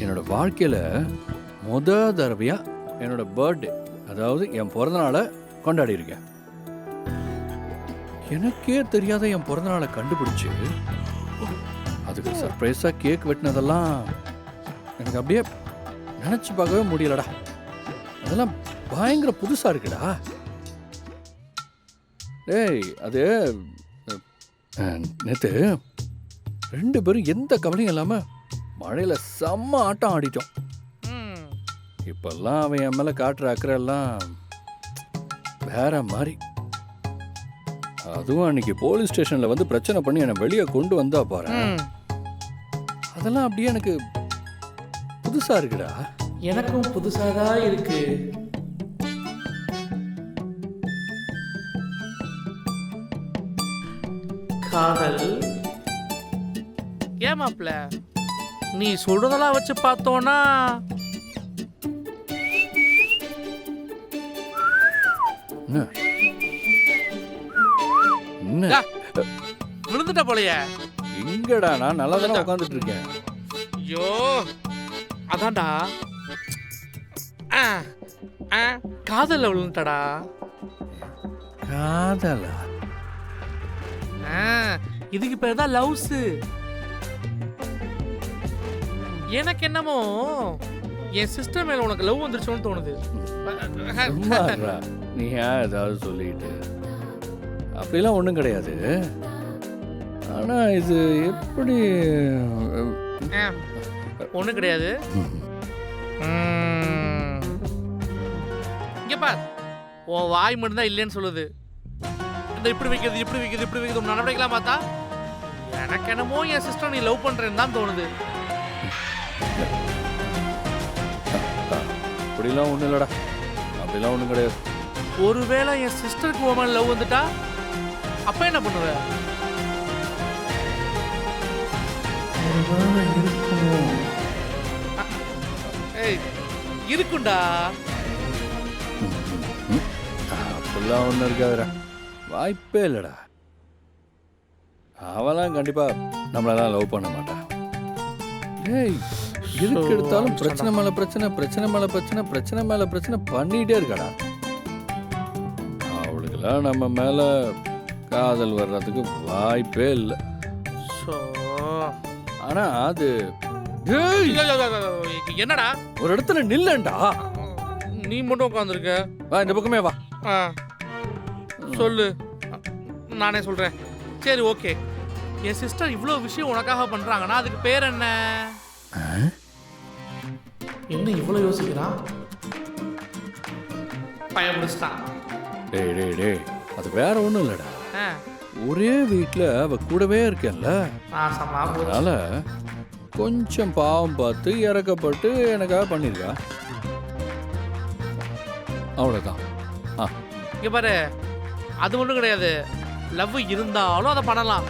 என்னோட வாழ்க்கையில் தடவையா என்னோட பர்த்டே, அதாவது என் பிறந்தநாளை கொண்டாடி இருக்கேன். எனக்கே தெரியாத என் பிறந்தநாளை கண்டுபிடிச்சு அதுக்கு சர்ப்ரைஸாக கேக் வெட்டினதெல்லாம் எனக்கு அப்படியே நினச்சி பார்க்கவே முடியலடா. அதெல்லாம் பயங்கர புதுசாக இருக்குடா. ஏய், அது நேற்று 2 பேரும் எந்த கவலையும் இல்லாமல் மழையில் செம்ம ஆட்டம் ஆடிட்டோம். இப்பெல்லாம் அவன் என் மேலே காட்டுற அக்கறையெல்லாம் வேற மாதிரி. அதுவும் அன்னைக்கு போலீஸ் ஸ்டேஷனில் வந்து பிரச்சனை பண்ணி என்னை வெளியே கொண்டு வந்தா பாரு, அதெல்லாம் அப்படியே எனக்கு புதுசாக இருக்குடா. எனக்கும் புதுசாக தான் இருக்கு. காதல் ஏமாப்ல, நீ சொல்றதெல்லாம் வச்சு பார்த்தோன்னா என்ன விழுந்துட்ட போலையே. எங்கடா, நான் நல்லா தானே உட்காந்துட்டு இருக்கேன். ஐயோ, அதான்டா காதல்ல விழுந்துட்டடா. காதலா? இதுக்கு பேர் தான் லவ்ஸ். எனக்கு என்னமோ என் சிஸ்டர் மேல உனக்கு லவ் வந்துருச்சோன்னு தோணுது. சும்மாடா, நீ ஏன் ஏதாவது சொல்லிட்டு? அப்படிலாம் ஒன்றும் கிடையாது. ஆனால் இது எப்படி? ஒன்றும் கிடையாது. இங்க பார், உன் வாய் மட்டும்தான் இல்லைன்னு சொல்லுது. இந்த இப்படி வைக்கிறது இப்படி வைக்கிறது இப்படி வைக்கிறது நடவடிக்கைலாம் பார்த்தா எனக்கு என்னமோ என் சிஸ்டர் நீ லவ் பண்றேன்னு தான் தோணுது. அப்படிலாம் ஒன்றும் இல்லைடா, அப்படிலாம் ஒன்றும் கிடையாது. ஒருவேளை என் சிஸ்டருக்கு உன் மேல லவ் வந்துட்டா அப்ப என்ன பண்ணுவ? ஏய், இருக்குண்டா. அப்படிலாம் ஒன்றும் இருக்காதுடா, வாய்ப்பே இல்லைடா. அவெல்லாம் கண்டிப்பாக நம்மளெல்லாம் லவ் பண்ண மாட்டான். ஏய், எதுக்கு எடுத்தாலும் பிரச்சனை மேலே பிரச்சனை, பிரச்சனை மேலே பிரச்சனை, பிரச்சனை மேலே பிரச்சனை பண்ணிகிட்டே இருக்காடா. அவளுக்கெல்லாம் நம்ம மேலே காதல் வர்றதுக்கு வாய்ப்பே இல்லை. ஆனால் அது என்னடா ஒரு இடத்துல நில்லண்டா. நீ மட்டும் உட்காந்துருக்க. வா, இந்த பக்கமே வா. சொல்லு, நானே சொல்றேன். சரி, ஓகே. என் சிஸ்டர் இவ்வளோ விஷயம் உனக்காக பண்றாங்கன்னா அதுக்கு பேர் என்ன? என்ன இவ்வளோ யோசிக்கிறான்? பயமுடிச்சிட்டான். டேய் டேய் டேய், அது வேற ஒன்றும் இல்லைடா. ஒரே வீட்டில் அவ கூடவே இருக்கேன்ல, அதனால கொஞ்சம் பாவம் பார்த்து இறக்கப்பட்டு எனக்காக பண்ணிருக்கா. அவ்வளோதான். இங்க பாரு, அது ஒன்றும் கிடையாது. லவ் இருந்தாலும் அதை பண்ணலாம்.